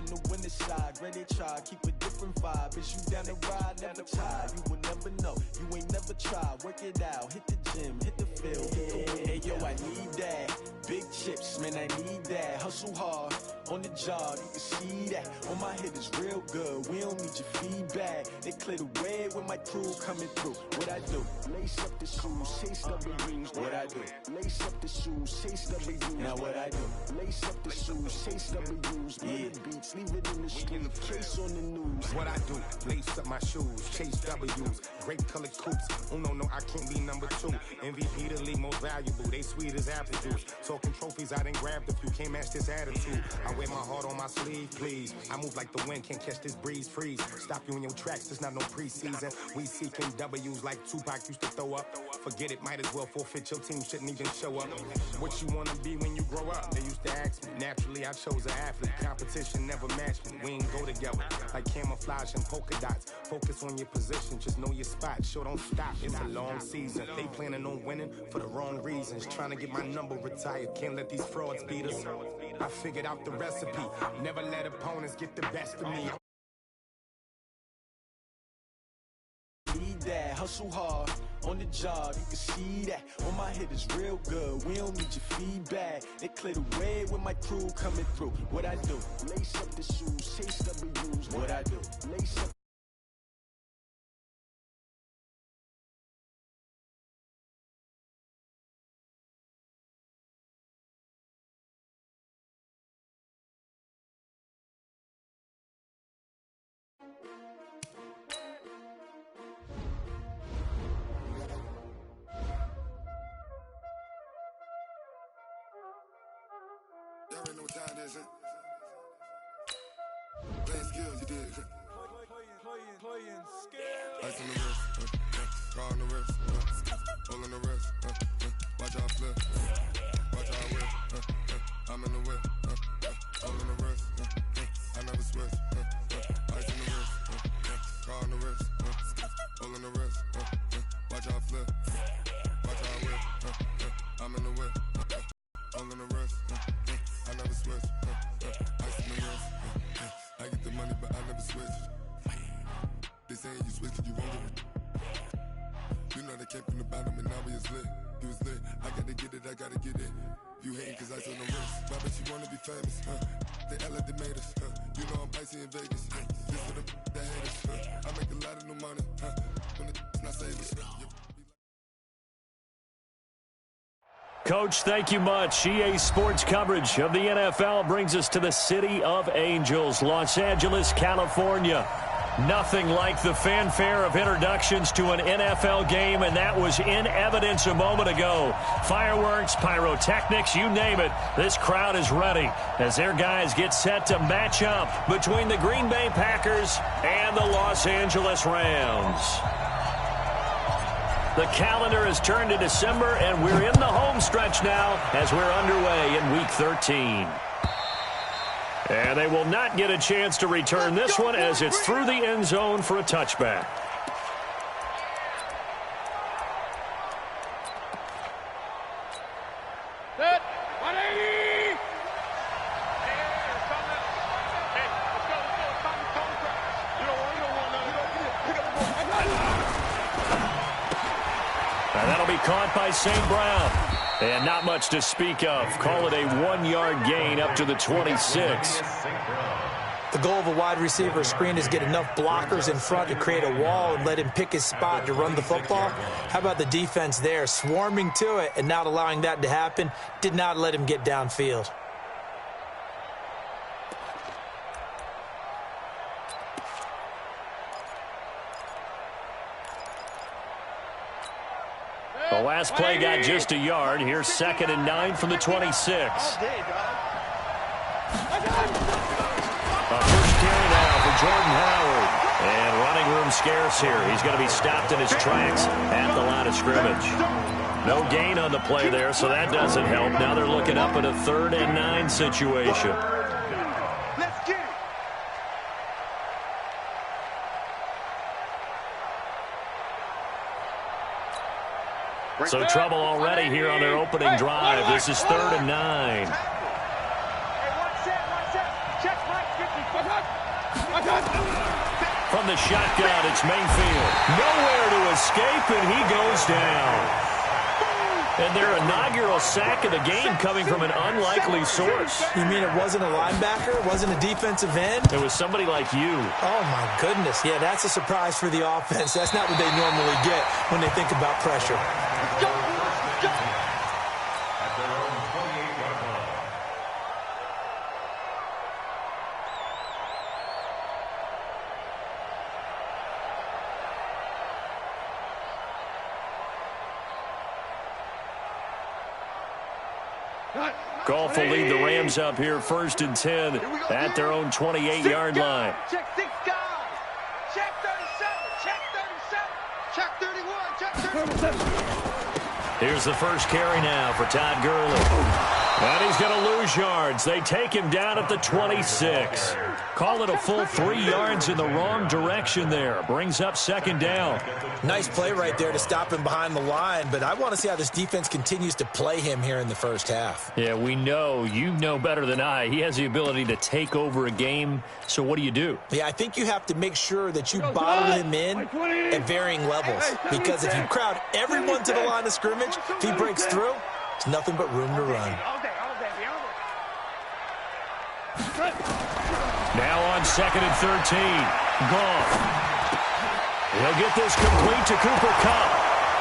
the winning side. Ready to try, keep a different vibe. Is you down the ride, never tired. You will never know, you ain't never tried. Work it out, hit the gym, hit the field. Hey, yo, I need that. Big chips, man, I need that. Hustle hard, on the job, you can see that. On my head is real good, we don't need your feedback. They clear the way with my crew coming through. What I do? Lace up the shoes, chase W's. What I do? Lace up the shoes, chase W's. Now what I do? Lace up the shoes, chase W's. Yeah, beats, leave it in the street, case on the news. What I do? Lace up my shoes, chase W's. Grape colored coops. Oh no, I can't be number 2. MVP the league most valuable. They sweet as apple juice. Talking trophies, I done grabbed a few. Can't match this attitude. I wear my heart on my sleeve, please. I move like the wind, can't catch this breeze. Freeze. Stop you in your tracks. It's not no preseason. We seeking W's like Tupac used to throw up. Forget it, might as well forfeit. Your team shouldn't even show up. What you wanna be when you grow up? They used to ask me. Naturally, I chose an athlete. Competition never matched me. We ain't go together like camouflage and polka dots. Focus on your position, just know your spot. Sure, don't stop. It's a long season. They planning on winning for the wrong reasons. Trying to get my number retired. Can't let these frauds beat us. I figured out the recipe. Never let opponents get the best of me. Need that, hustle hard, on the job, you can see that. On my head is real good, we don't need your feedback. They clear the way with my crew coming through. What I do? Lace up the shoes, chase W's. What I do? Lace up. Y'all already know what time it is, huh? Playing skills, you dig? Playing skills. Ice on the wrist, car on the wrist, hole in the wrist, watch how I flip, watch how I whip, I'm in the whip, hole in the wrist, I never switch, ice on the wrist, car on the wrist, hole in the wrist, watch how I flip, watch how I whip, I'm in the whip, hole in the wrist, I never switch, ice on the wrist, I get the money but I never switch. They saying you switch 'cause you won't get it. You know they came from the bottom and now we is lit. You was lit, I gotta get it, I gotta get it. You hating 'cause I on the wrist. Why bet you wanna be famous, They elevated us, You know I'm icy in Vegas, This for the haters, I make a lot of new money, When it's not savings, Coach, thank you much. EA Sports coverage of the NFL brings us to the City of Angels, Los Angeles, California. Nothing like the fanfare of introductions to an NFL game, and that was in evidence a moment ago. Fireworks, pyrotechnics, you name it. This crowd is ready as their guys get set to match up between the Green Bay Packers and the Los Angeles Rams. The calendar has turned to December, and we're in the home stretch now as we're underway in Week 13. And they will not get a chance to return this one as it's through the end zone for a touchback. Set. 180. And that'll be caught by St. Brown. And not much to speak of. Call it a 1-yard gain up to the 26. The goal of a wide receiver screen is get enough blockers in front to create a wall and let him pick his spot to run the football. How about the defense there, swarming to it and not allowing that to happen? Did not let him get downfield. The last play got just a yard. Here's 2nd and 9 from the 26. A first carry now for Jordan Howard. And running room scarce here. He's going to be stopped in his tracks at the line of scrimmage. No gain on the play there, so that doesn't help. Now they're looking up at a 3rd and 9 situation. Let's get it. So trouble already here on their opening drive. This is 3rd and 9. Hey, one set. Check Mike 50. From the shotgun, it's Mayfield. Nowhere to escape, and he goes down. And their inaugural sack of the game coming from an unlikely source. You mean it wasn't a linebacker? It wasn't a defensive end? It was somebody like you. Oh, my goodness. Yeah, that's a surprise for the offense. That's not what they normally get when they think about pressure. Let's go! Goff will lead the Rams up here 1st and 10 at their own 28-yard line. Check 6 guys. Check 37. Check 31. Check 37. Here's the first carry now for Todd Gurley. And he's going to lose yards. They take him down at the 26. Call it a full 3 yards in the wrong direction there. Brings up 2nd down. Nice play right there to stop him behind the line, but I want to see how this defense continues to play him here in the first half. Yeah, we know. You know better than I. He has the ability to take over a game. So what do you do? Yeah, I think you have to make sure that you bottle him in at varying levels, because if you crowd everyone to the line of scrimmage, if he breaks through, it's nothing but room to run. Now on 2nd and 13. Goff. He'll get this complete to Cooper Kupp.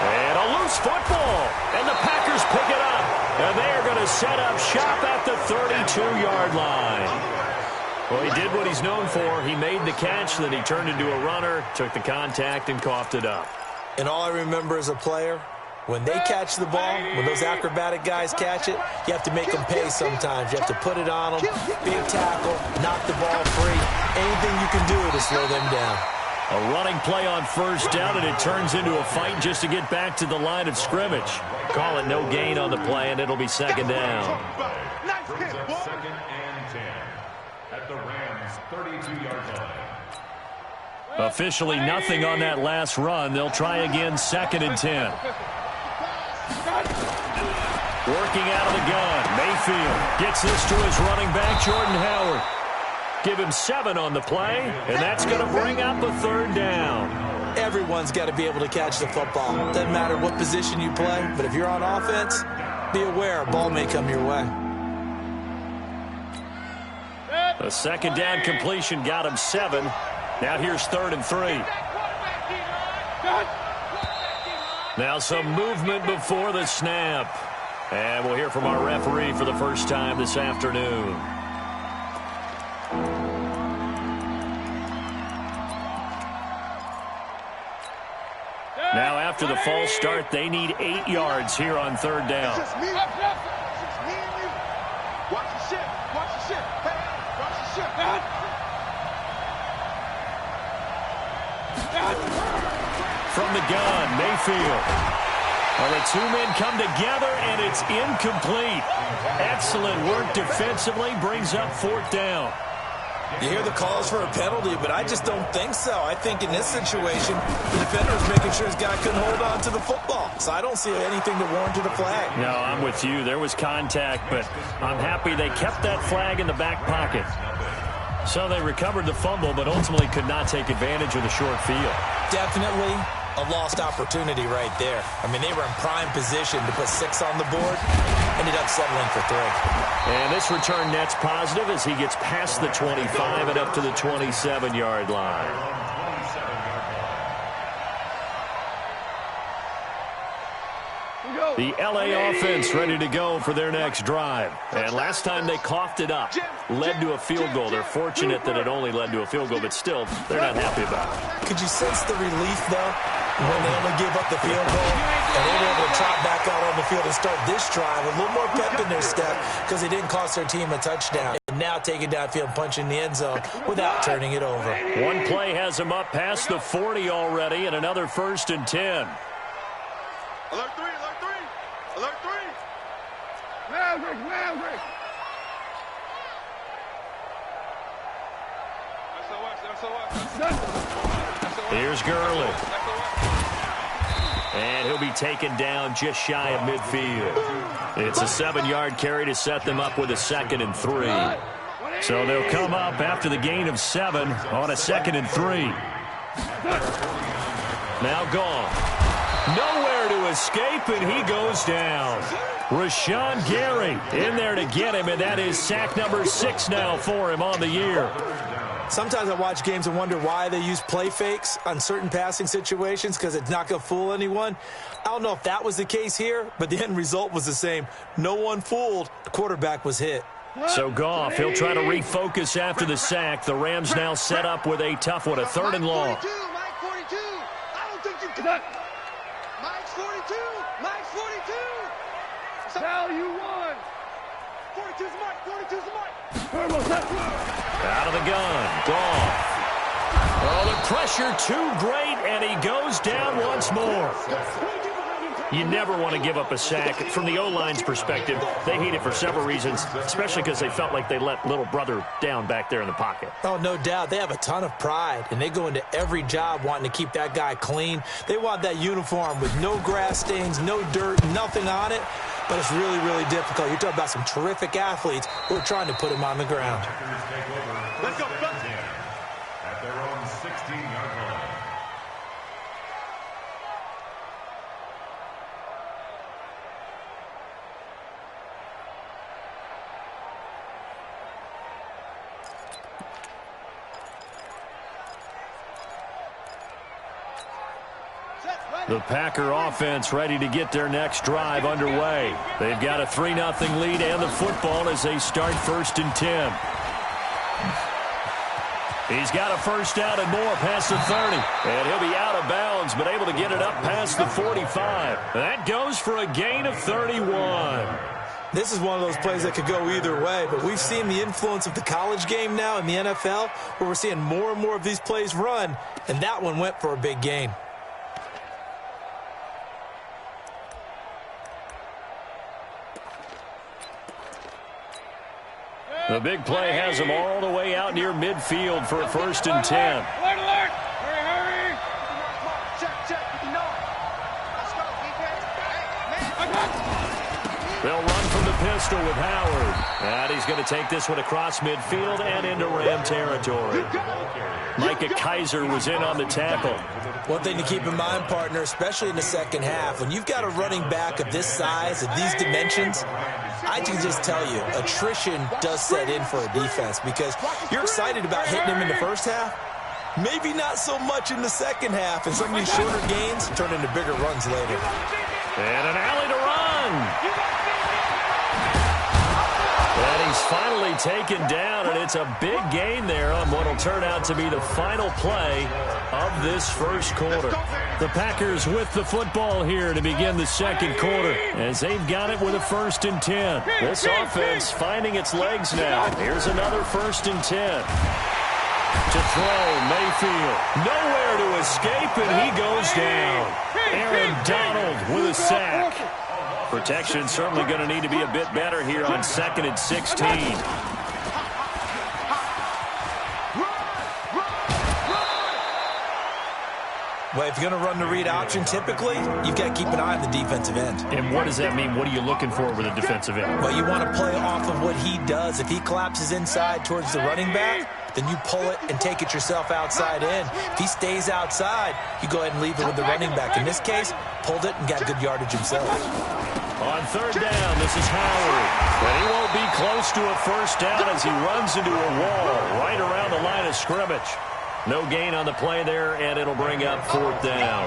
And a loose football. And the Packers pick it up. And they're going to set up shop at the 32-yard line. Well, he did what he's known for. He made the catch, then he turned into a runner, took the contact, and coughed it up. And all I remember as a player, when they catch the ball, when those acrobatic guys catch it, you have to make them pay sometimes. You have to put it on them, big tackle, knock the ball free. Anything you can do to slow them down. A running play on 1st down, and it turns into a fight just to get back to the line of scrimmage. Call it no gain on the play, and it'll be 2nd down. Nice hit, boy. 2nd and 10 at the Rams' 32-yard line. Officially nothing on that last run. They'll try again 2nd and 10. Working out of the gun. Mayfield gets this to his running back, Jordan Howard. Give him 7 on the play, and that's going to bring up a 3rd down. Everyone's got to be able to catch the football. Doesn't matter what position you play, but if you're on offense, be aware a ball may come your way. A 2nd down completion got him 7. Now here's 3rd and 3. Now some movement before the snap. And we'll hear from our referee for the first time this afternoon. Now after the false start, they need 8 yards here on 3rd down. It's just me and you. Watch the ship. Watch the ship. Hey, watch the ship. From the gun, Mayfield. Well, the 2 men come together, and it's incomplete. Excellent work defensively, brings up 4th down. You hear the calls for a penalty, but I just don't think so. I think in this situation, the defender is making sure his guy couldn't hold on to the football. So I don't see anything to warrant a flag. No, I'm with you. There was contact, but I'm happy they kept that flag in the back pocket. So they recovered the fumble, but ultimately could not take advantage of the short field. Definitely a lost opportunity right there. I mean, they were in prime position to put 6 on the board. Ended up settling for 3. And this return net's positive as he gets past the 25 and up to the 27-yard line. The L.A. offense ready to go for their next drive. And last time they coughed it up, led to a field goal. They're fortunate that it only led to a field goal, but still, they're not happy about it. Could you sense the relief, though, when they only gave up the field goal and they were able to trot back out on the field and start this drive with a little more pep in their step because they didn't cost their team a touchdown. And now taking downfield, punching the end zone without turning it over. One play has them up past the 40 already, and another 1st and 10. Alert 3, alert 3. Alert 3. Maverick, Maverick. Here's Gurley. And he'll be taken down just shy of midfield. It's a 7-yard carry to set them up with a 2nd and 3. So they'll come up after the gain of 7 on a 2nd and 3. Now gone. Nowhere to escape, and he goes down. Rashawn Gary in there to get him, and that is sack number 6 now for him on the year. Sometimes I watch games and wonder why they use play fakes on certain passing situations because it's not going to fool anyone. I don't know if that was the case here, but the end result was the same. No one fooled. The quarterback was hit. So Goff, he'll try to refocus after the sack. The Rams now set up with a tough one, a 3rd and long. Mike 42. I don't think you can. Mike's 42. Mike's 42. Sal, you won. 42's Mike. 42's Mike. Out of the gun. Goff. Oh, the pressure too great, and he goes down once more. You never want to give up a sack. From the O-line's perspective, they hate it for several reasons, especially because they felt like they let little brother down back there in the pocket. Oh, no doubt. They have a ton of pride, and they go into every job wanting to keep that guy clean. They want that uniform with no grass stains, no dirt, nothing on it. But it's really, really difficult. You're talking about some terrific athletes who are trying to put him on the ground. Let's go. At their own 16-yard line. The Packer offense ready to get their next drive underway. They've got a 3-0 lead and the football as they start 1st and 10. He's got a first down and more past the 30. And he'll be out of bounds, but able to get it up past the 45. That goes for a gain of 31. This is one of those plays that could go either way, but we've seen the influence of the college game now in the NFL, where we're seeing more and more of these plays run, and that one went for a big gain. The big play has him all the way out near midfield for a 1st and 10. Alert! Hurry! Check. Let's go, defense. They'll run from the pistol with Howard. And he's going to take this one across midfield and into Ram territory. Micah Kaiser was in on the tackle. One thing to keep in mind, partner, especially in the second half, when you've got a running back of this size, of these dimensions, I can just tell you, attrition does set in for a defense because you're excited about hitting him in the first half. Maybe not so much in the second half, and some of these shorter gains turn into bigger runs later. And an alley to run. And he's finally taken down, and it's a big gain there on what will turn out to be the final play of this first quarter. The Packers with the football here to begin the second quarter as they've got it with a 1st and 10. This offense finding its legs now. Here's another 1st and 10. To throw, Mayfield. Nowhere to escape, and he goes down. Aaron Donald with a sack. Protection certainly going to need to be a bit better here on 2nd and 16. Well, if you're going to run the read option, typically, you've got to keep an eye on the defensive end. And what does that mean? What are you looking for with a defensive end? Well, you want to play off of what he does. If he collapses inside towards the running back, then you pull it and take it yourself outside in. If he stays outside, you go ahead and leave it with the running back. In this case, pulled it and got good yardage himself. On 3rd down, this is Howard. But he won't be close to a first down as he runs into a wall right around the line of scrimmage. No gain on the play there, and it'll bring up 4th down.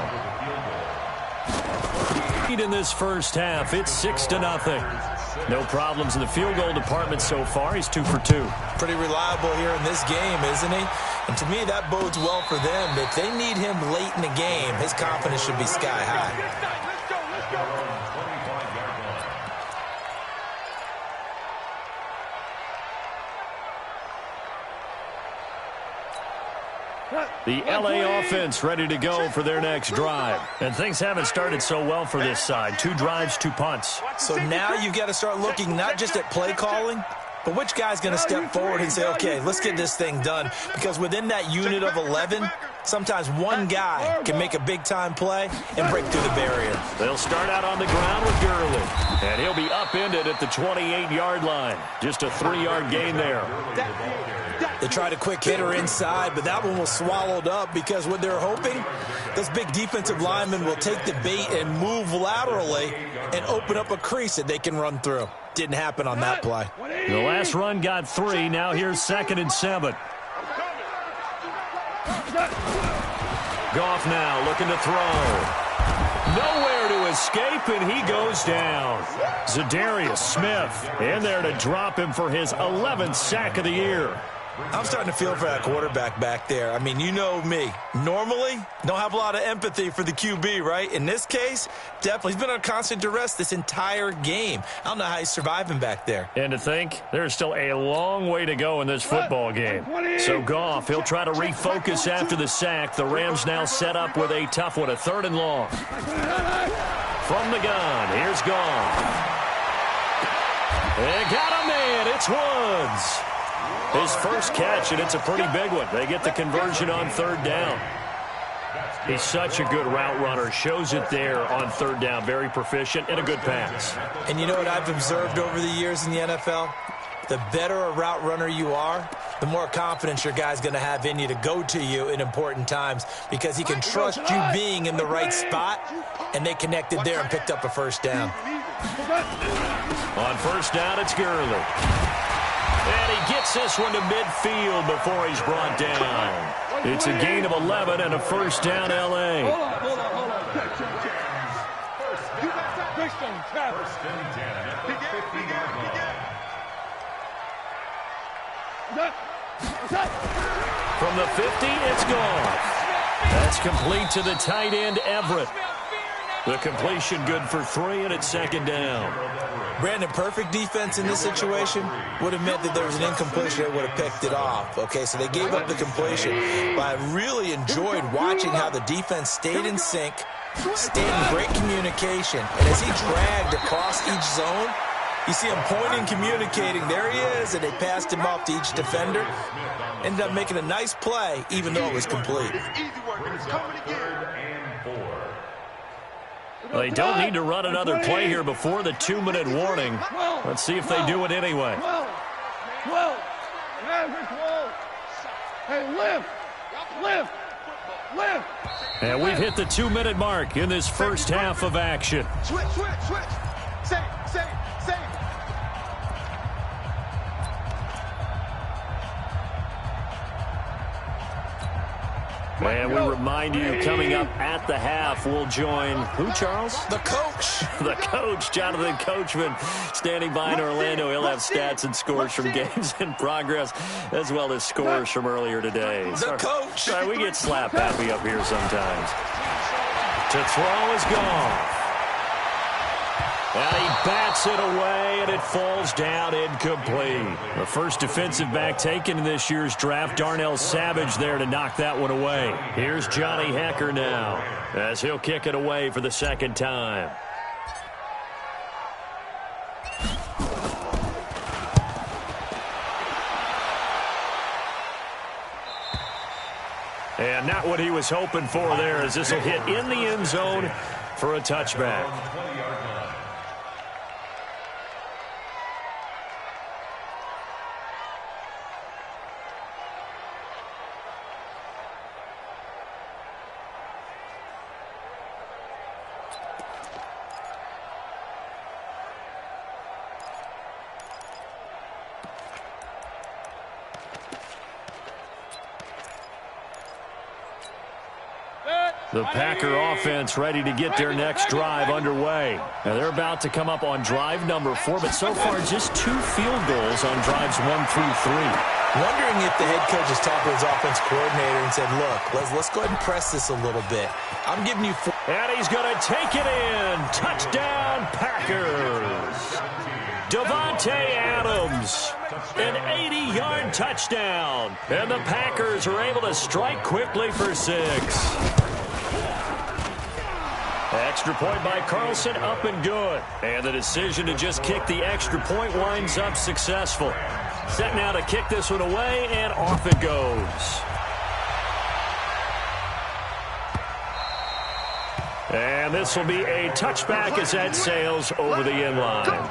In this first half, it's 6-0. No problems in the field goal department so far. He's 2 for 2. Pretty reliable here in this game, isn't he? And to me, that bodes well for them. If they need him late in the game, his confidence should be sky high. The LA offense ready to go for their next drive. And things haven't started so well for this side. 2 drives, 2 punts. So now you've got to start looking not just at play calling, But which guy's going to step forward and say, okay, let's get this thing done? Because within that unit of 11, sometimes one guy can make a big-time play and break through the barrier. They'll start out on the ground with Gurley, and he'll be upended at the 28-yard line. Just a 3-yard gain there. They tried a quick hitter inside, but that one was swallowed up because what they're hoping, those big defensive linemen will take the bait and move laterally and open up a crease that they can run through. Didn't happen on that play. The last run got 3. Now here's 2nd and 7. Goff now looking to throw. Nowhere to escape, and he goes down. Zadarius Smith in there to drop him for his 11th sack of the year. I'm starting to feel for that quarterback back there. I mean, you know me. Normally, don't have a lot of empathy for the QB, right? In this case, definitely. He's been on constant duress this entire game. I don't know how he's surviving back there. And to think, there's still a long way to go in this football game. So Goff, he'll try to refocus after the sack. The Rams now set up with a tough one, a 3rd and long. From the gun, here's Goff. And got a man, it's Woods. His first catch, and it's a pretty big one. They get the conversion on 3rd down. He's such a good route runner. Shows it there on 3rd down. Very proficient and a good pass. And you know what I've observed over the years in the NFL? The better a route runner you are, the more confidence your guy's going to have in you to go to you in important times because he can trust you being in the right spot, and they connected there and picked up a 1st down. On 1st down, it's Gurley. And he gets this one to midfield before he's brought down. It's a gain of 11 and a 1st down, L.A. Hold on. First and 10. From the 50, it's gone. That's complete to the tight end, Everett. The completion good for 3, and it's 2nd down. Brandon, perfect defense in this situation would have meant that there was an incompletion that would have picked it off. Okay, so they gave up the completion. But I really enjoyed watching how the defense stayed in sync, stayed in great communication. And as he dragged across each zone, you see him pointing, communicating. There he is, and they passed him off to each defender. Ended up making a nice play, even though it was complete. They don't need to run another play here before the 2-minute warning. Let's see if they do it anyway. Hey, lift. And we've hit the 2-minute mark in this first half of action. Switch. Save. And we remind you, coming up at the half, we'll join who, Charles? The coach. The coach, Jonathan Coachman, standing by in Orlando. He'll have stats and scores from games in progress, as well as scores from earlier today. The coach. Sorry, we get slap happy up here sometimes. To throw is gone. And he bats it away, and it falls down incomplete. The first defensive back taken in this year's draft, Darnell Savage, there to knock that one away. Here's Johnny Hecker now, as he'll kick it away for the 2nd time. And not what he was hoping for there, as this will hit in the end zone for a touchback. The Packer offense ready to get their next drive underway. Now they're about to come up on drive number 4, but so far just 2 field goals on drives 1 through 3. Wondering if the head coach has talked to his offense coordinator and said, look, let's go ahead and press this a little bit. I'm giving you 4. And he's going to take it in. Touchdown, Packers. Devontae Adams, an 80-yard touchdown. And the Packers are able to strike quickly for 6. Extra point by Carlson, up and good. And the decision to just kick the extra point winds up successful. Set now to kick this one away, and off it goes. And this will be a touchback as that sails over the end line.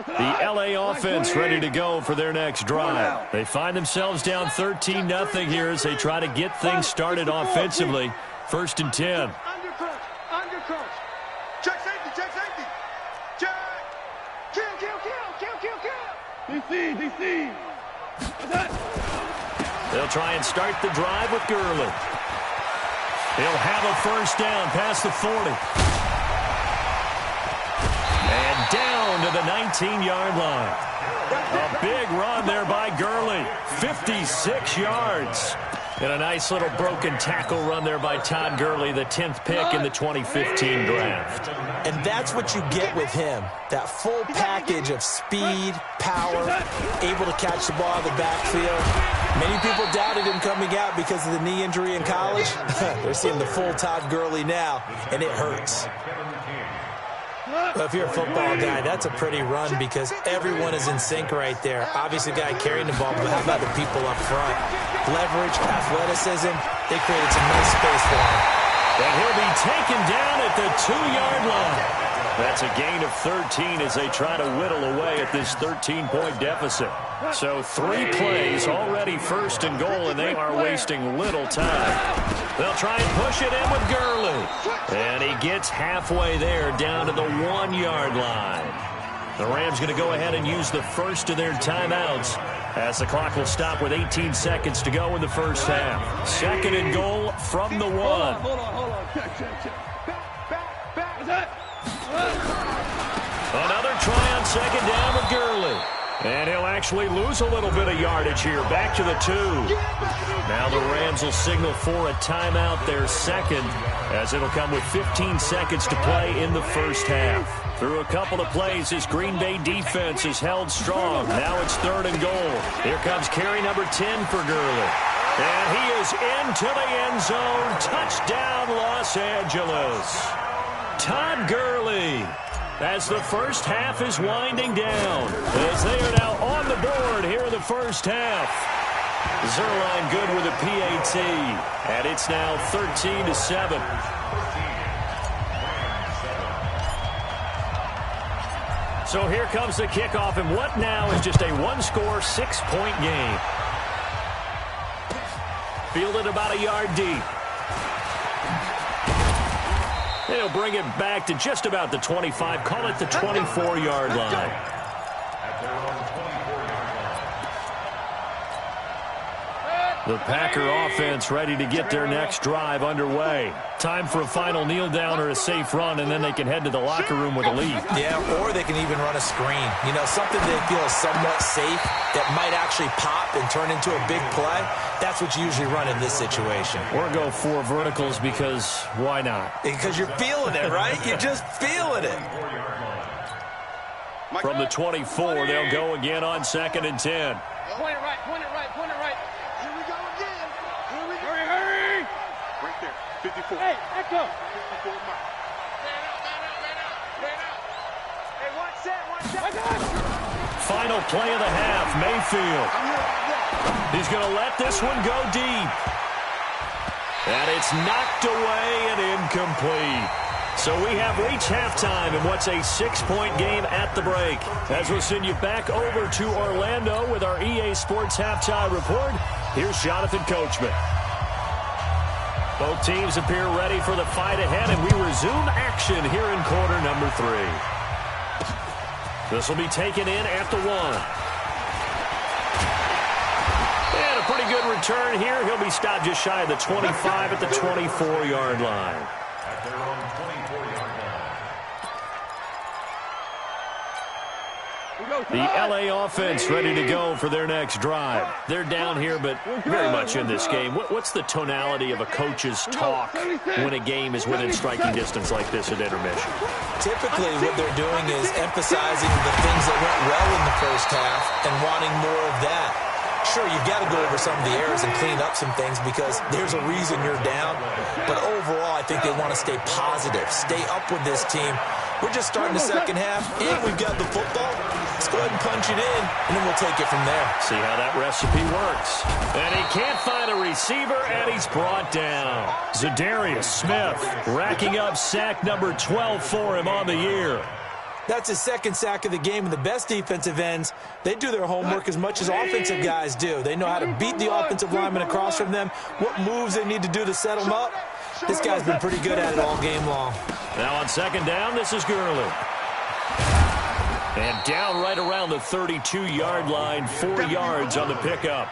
The LA offense ready to go for their next drive. They find themselves down 13-0 here as they try to get things started offensively. 1st and 10. Under crunch. Check safety. Check. Kill. DC. They'll try and start the drive with Gurley. He'll have a first down past the 40. And down to the 19-yard line. A big run there by Gurley. 56 yards. And a nice little broken tackle run there by Todd Gurley, the 10th pick in the 2015 draft. And that's what you get with him. That full package of speed, power, able to catch the ball in the backfield. Many people doubted him coming out because of the knee injury in college. They're seeing the full Todd Gurley now, and it hurts. Well, if you're a football guy, that's a pretty run because everyone is in sync right there. Obviously, the guy carrying the ball, but how about the people up front? Leverage, athleticism, they created some nice space for him. And he'll be taken down at the 2-yard line. That's a gain of 13 as they try to whittle away at this 13-point deficit. So 3 plays, already 1st and goal, and they are wasting little time. They'll try and push it in with Gurley. And he gets halfway there, down to the 1-yard line. The Rams going to go ahead and use the first of their timeouts as the clock will stop with 18 seconds to go in the first half. 2nd and goal from the 1. Hold on. Check. Back. Another try on 2nd down with Gurley. And he'll actually lose a little bit of yardage here. Back to the 2. Now the Rams will signal for a timeout, their 2nd, as it'll come with 15 seconds to play in the first half. Through a couple of plays, this Green Bay defense is held strong. Now it's 3rd and goal. Here comes carry number 10 for Gurley. And he is into the end zone. Touchdown, Los Angeles. Todd Gurley, as the first half is winding down, as they are now on the board here in the first half. Zerline good with a PAT, and it's now 13-7. So here comes the kickoff, and what now is just a 1-score, 6-point game. Fielded about a yard deep. They'll bring it back to just about the 25, call it the 24-yard line. The Packer offense ready to get their next drive underway. Time for a final kneel down or a safe run, and then they can head to the locker room with a lead. Yeah, or they can even run a screen. You know, something they feel is somewhat safe that might actually pop and turn into a big play. That's what you usually run in this situation. Or go 4 verticals because why not? Because you're feeling it, right? You're just feeling it. From the 24, they'll go again on 2nd and 10. Point it right. Here we go again. Hurry. Right there. 54. Hey, echo. 54 mark. Man out. Hey, one set. Final play of the half, Mayfield. He's going to let this one go deep. And it's knocked away and incomplete. So we have reached halftime in what's a 6-point game at the break. As we'll send you back over to Orlando with our EA Sports Halftime Report, here's Jonathan Coachman. Both teams appear ready for the fight ahead, and we resume action here in quarter number 3. This will be taken in at the 1. And a pretty good return here. He'll be stopped just shy of the 25 at the 24-yard line. At their own 24-yard line. The LA offense ready to go for their next drive. They're down here, but very much in this game. What's the tonality of a coach's talk when a game is within striking distance like this at intermission? Typically, what they're doing is emphasizing the things that went well in the first half and wanting more of that. Sure, you've got to go over some of the errors and clean up some things because there's a reason you're down. But overall, I think they want to stay positive, stay up with this team. We're just starting the second half, and we've got the football. Let's go ahead and punch it in, and then we'll take it from there. See how that recipe works. And he can't find a receiver, and he's brought down. Zadarius Smith racking up sack number 12 for him on the year. That's his second sack of the game, and the best defensive ends, they do their homework as much as offensive guys do. They know how to beat the offensive lineman across from them, what moves they need to do to set them up. This guy's been pretty good at it all game long. Now on second down, this is Gurley. And down right around the 32-yard line, 4 yards on the pickup.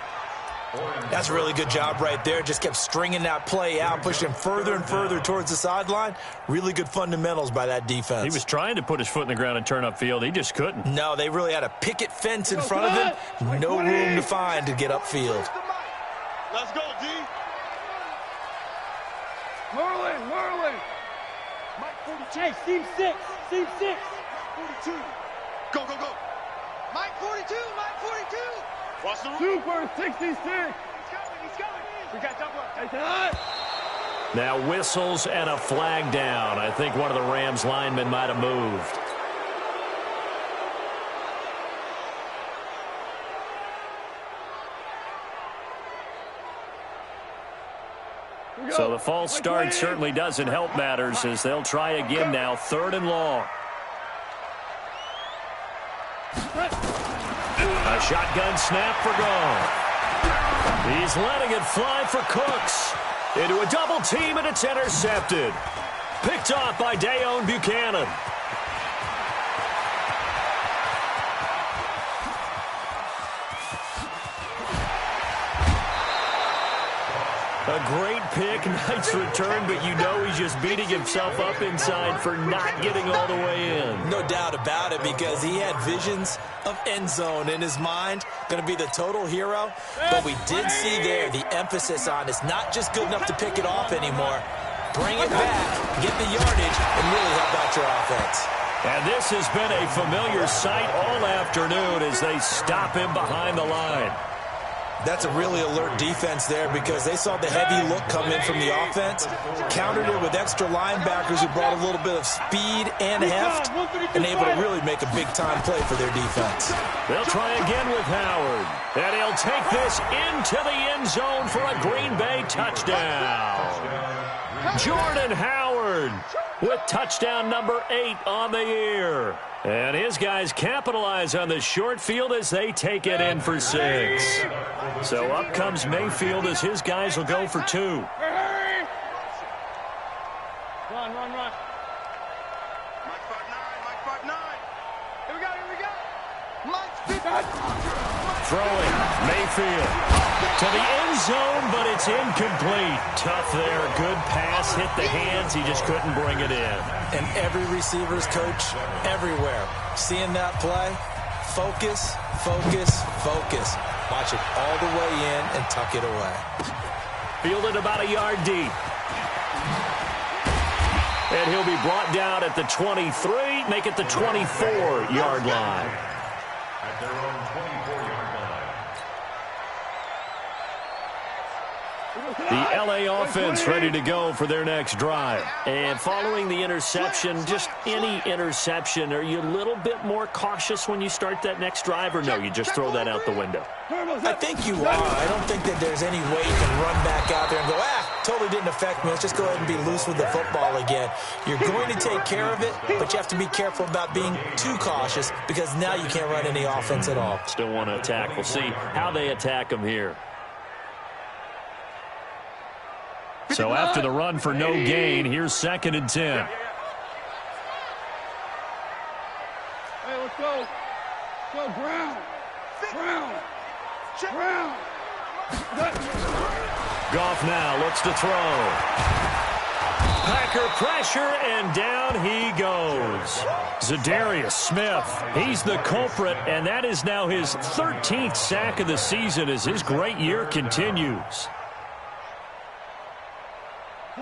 That's a really good job right there. Just kept stringing that play out, pushing him further and further towards the sideline. Really good fundamentals by that defense. He was trying to put his foot in the ground and turn upfield. He just couldn't. No, they really had a picket fence in front of him. No room to find to get upfield. Let's go, D. Merlin. Mike 42. Seam 6. 42. Go. Mike 42. Watch the Super 66. He's coming. We got double up. Now whistles and a flag down. I think one of the Rams linemen might have moved. So the false start certainly doesn't help matters as they'll try again now, 3rd and long. A shotgun snap for Goff. He's letting it fly for Cooks. Into a double team, and it's intercepted. Picked off by Dayon Buchanan. A great pick, nice return, but you know he's just beating himself up inside for not getting all the way in. No doubt about it, because he had visions of end zone in his mind. Going to be the total hero. But we did see there the emphasis on it's not just good enough to pick it off anymore. Bring it back, get the yardage, and really help out your offense. And this has been a familiar sight all afternoon as they stop him behind the line. That's a really alert defense there because they saw the heavy look come in from the offense, countered it with extra linebackers who brought a little bit of speed and heft, and able to really make a big-time play for their defense. They'll try again with Howard, and he'll take this into the end zone for a Green Bay touchdown. Jordan Howard with touchdown number 8 on the year. And his guys capitalize on the short field as they take it in for 6. So up comes Mayfield as his guys will go for 2. Run. Mike 5'9". Here we go. Mike 5'9". Throwing, Mayfield to the end zone, but it's incomplete. Tough there, good pass, hit the hands, he just couldn't bring it in. And every receiver's coach everywhere, seeing that play, focus. Watch it all the way in and tuck it away. Fielded about a yard deep. And he'll be brought down at the 23, make it the 24-yard line. At their own 24-yard line. The LA offense ready to go for their next drive. And following the interception, just any interception, are you a little bit more cautious when you start that next drive, or no, you just throw that out the window? I think you are. I don't think that there's any way you can run back out there and go, totally didn't affect me. Let's just go ahead and be loose with the football again. You're going to take care of it, but you have to be careful about being too cautious because now you can't run any offense at all. Still want to attack. We'll see how they attack them here. So after the run for no gain, here's 2nd and 10. Hey, let's go. Go, Brown. Goff now looks to throw. Packer pressure, and down he goes. Zadarius Smith, he's the culprit, and that is now his 13th sack of the season as his great year continues.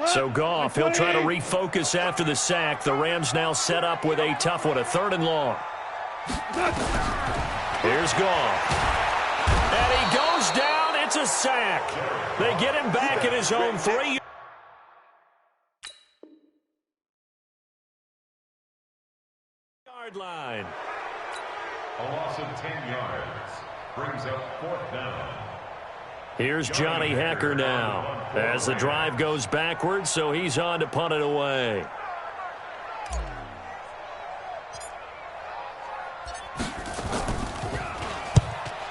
So Goff, he'll try to refocus after the sack. The Rams now set up with a tough one, a 3rd and long. Here's Goff. And he goes the sack. They get him back at his own 3-yard line. A loss of 10 yards brings up 4th down. Here's Johnny Hecker now as the drive goes backwards, so he's on to punt it away.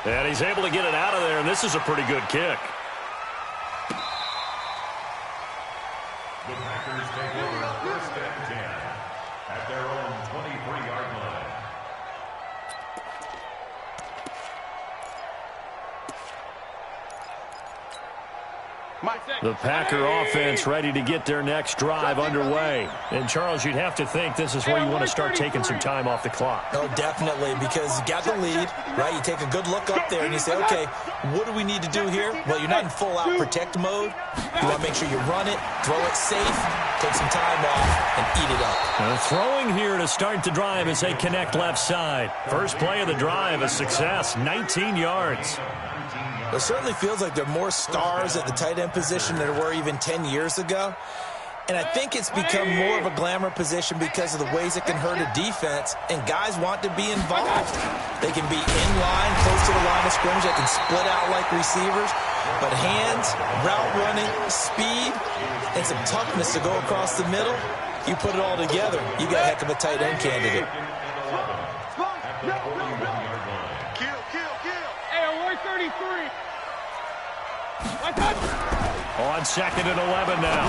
And he's able to get it out of there, and this is a pretty good kick. The Packers take over 1st and 10 at their own 23-yard line. The Packer offense ready to get their next drive underway. And, Charles, you'd have to think this is where you want to start taking some time off the clock. Oh, definitely, because you got the lead, right? You take a good look up there and you say, okay, what do we need to do here? Well, you're not in full-out protect mode. You want to make sure you run it, throw it safe, take some time off, and eat it up. Throwing here to start the drive as they connect left side. First play of the drive, a success, 19 yards. It certainly feels like there are more stars at the tight end position than there were even 10 years ago. And I think it's become more of a glamour position because of the ways it can hurt a defense, and guys want to be involved. They can be in line, close to the line of scrimmage. They can split out like receivers. But hands, route running, speed, and some toughness to go across the middle, you put it all together, you got a heck of a tight end candidate. Hey, 33. On 2nd and 11 now.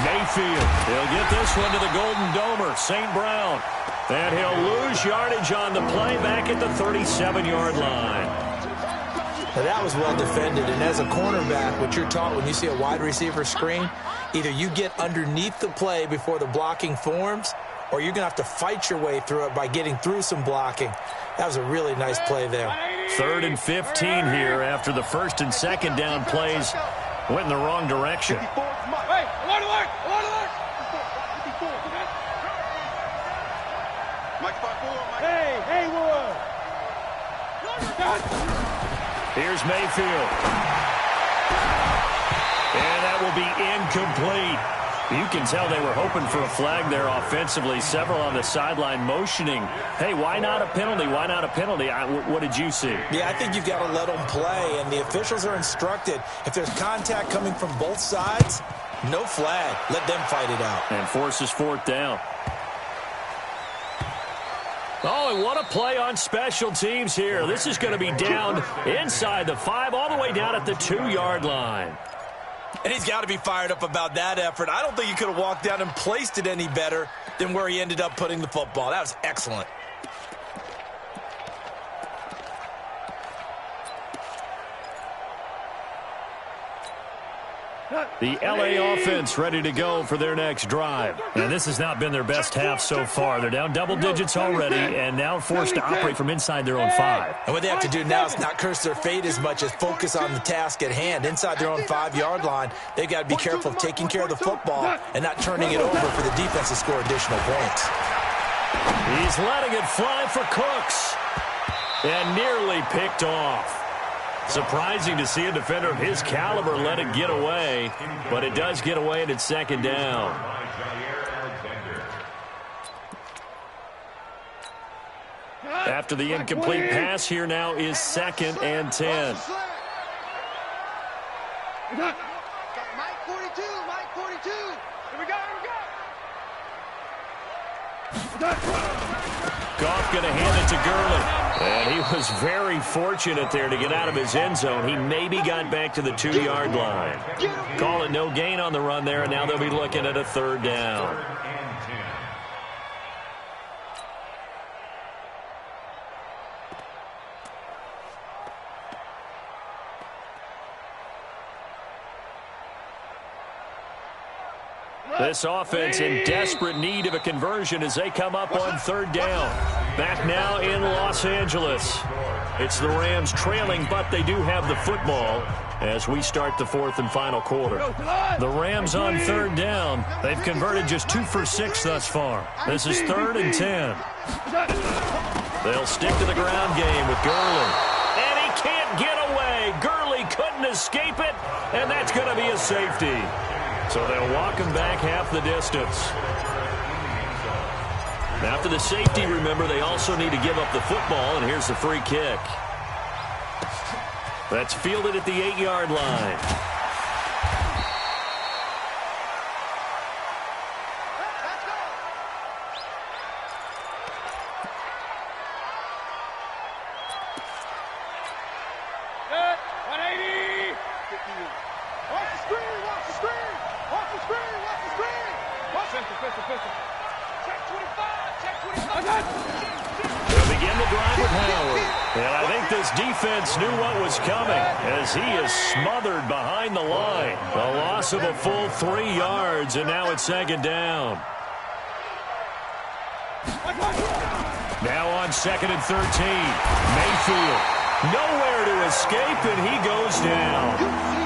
Mayfield. He'll get this one to the Golden Domer, St. Brown. And he'll lose yardage on the play back at the 37-yard line. Now that was well defended, and as a cornerback, what you're taught when you see a wide receiver screen, either you get underneath the play before the blocking forms, or you're going to have to fight your way through it by getting through some blocking. That was a really nice play there. 3rd and 15 here after the 1st and 2nd down plays went in the wrong direction. Hey, alert! Hey, Haywood! Here's Mayfield. And that will be incomplete. You can tell they were hoping for a flag there offensively. Several on the sideline motioning, hey, why not a penalty? Why not a penalty? What did you see? Yeah, I think you've got to let them play, and the officials are instructed. If there's contact coming from both sides, no flag. Let them fight it out. And forces 4th down. Oh, and what a play on special teams here. This is going to be down inside the 5, all the way down at the 2-yard line. And he's got to be fired up about that effort. I don't think he could have walked down and placed it any better than where he ended up putting the football. That was excellent. The LA offense ready to go for their next drive. And this has not been their best half so far. They're down double digits already and now forced to operate from inside their own 5. And what they have to do now is not curse their fate as much as focus on the task at hand. Inside their own 5-yard line, they've got to be careful of taking care of the football and not turning it over for the defense to score additional points. He's letting it fly for Cooks. And nearly picked off. Surprising to see a defender of his caliber let it get away, but it does get away and it's 2nd down. After the incomplete pass, here now is 2nd and 10. Mike 42, Mike 42. Here we go. Goff going to hand it to Gurley. And he was very fortunate there to get out of his end zone. He maybe got back to the 2-yard line. Call it no gain on the run there, and now they'll be looking at a 3rd down. This offense in desperate need of a conversion as they come up on 3rd down. Back now in Los Angeles. It's the Rams trailing, but they do have the football as we start the 4th and final quarter. The Rams on 3rd down. They've converted just 2 for 6 thus far. This is 3rd and 10. They'll stick to the ground game with Gurley. And he can't get away. Gurley couldn't escape it, and that's going to be a safety. So they'll walk him back half the distance. After the safety, remember, they also need to give up the football, and here's the free kick. That's fielded at the 8-yard line. They'll begin the drive with Howard. And I think this defense knew what was coming as he is smothered behind the line. A loss of a full 3 yards, and now it's second down. Now on 2nd and 13. Mayfield. Nowhere to escape, and he goes down.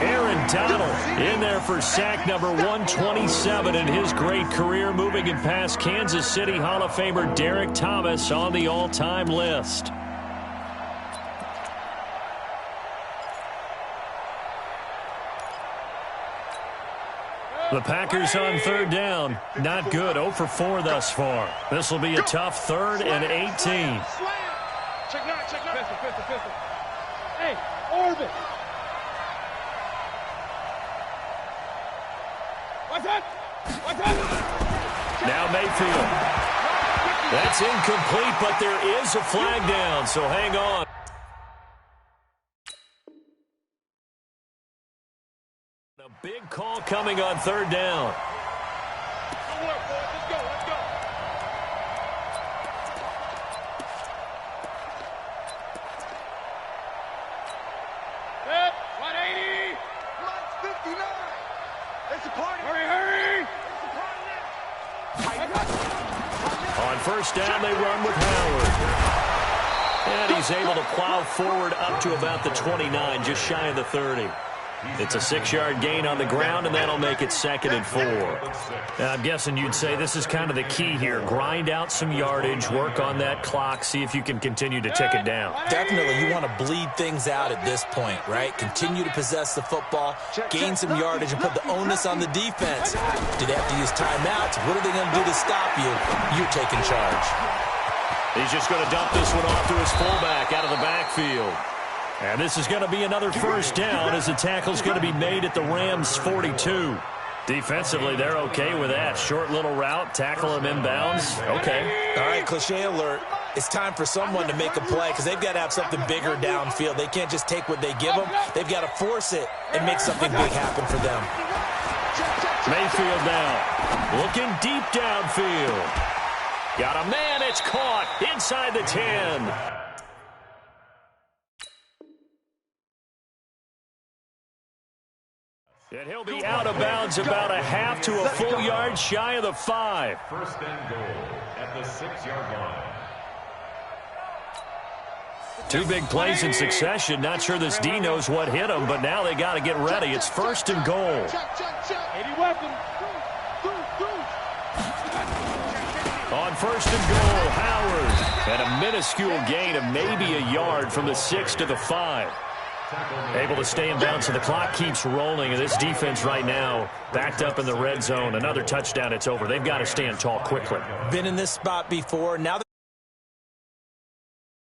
Aaron Donald in there for sack number 127 in his great career, moving and past Kansas City Hall of Famer Derek Thomas on the all-time list. The Packers on 3rd down. Not good. 0 for 4 thus far. This will be a tough 3rd and 18. Check nine. Pistol. Hey, orbit. What's that? Now Mayfield. That's incomplete, but there is a flag down, so hang on. A big call coming on 3rd down. Good work, boys. Let's go. Set, 180. Lights 59. It's a party. Hurry. It's a party now. On 1st down, they run with Howard. And he's able to plow forward up to about the 29, just shy of the 30. It's a 6-yard gain on the ground, and that'll make it 2nd and 4. Now, I'm guessing you'd say this is kind of the key here. Grind out some yardage, work on that clock, see if you can continue to tick it down. Definitely, you want to bleed things out at this point, right? Continue to possess the football, gain some yardage, and put the onus on the defense. Do they have to use timeouts? What are they going to do to stop you? You're taking charge. He's just going to dump this one off to his fullback out of the backfield. And this is going to be another 1st down as the tackle's going to be made at the Rams' 42. Defensively, they're okay with that. Short little route, tackle him inbounds. Okay. All right, cliche alert. It's time for someone to make a play because they've got to have something bigger downfield. They can't just take what they give them. They've got to force it and make something big happen for them. Mayfield now, looking deep downfield. Got a man, it's caught inside the 10. And he'll be out of bounds about a half to a full yard shy of the 5. 1st and goal at the 6-yard line. 2 big plays in succession. Not sure this D knows what hit him, but now they got to get ready. It's 1st and goal. 80 weapon. On 1st and goal, Howard. And a minuscule gain of maybe a yard from the 6 to the 5. Able to stay in bounds, so the clock keeps rolling, and this defense right now backed up in the red zone. Another touchdown, it's over. They've got to stand tall quickly. Been in this spot before. Now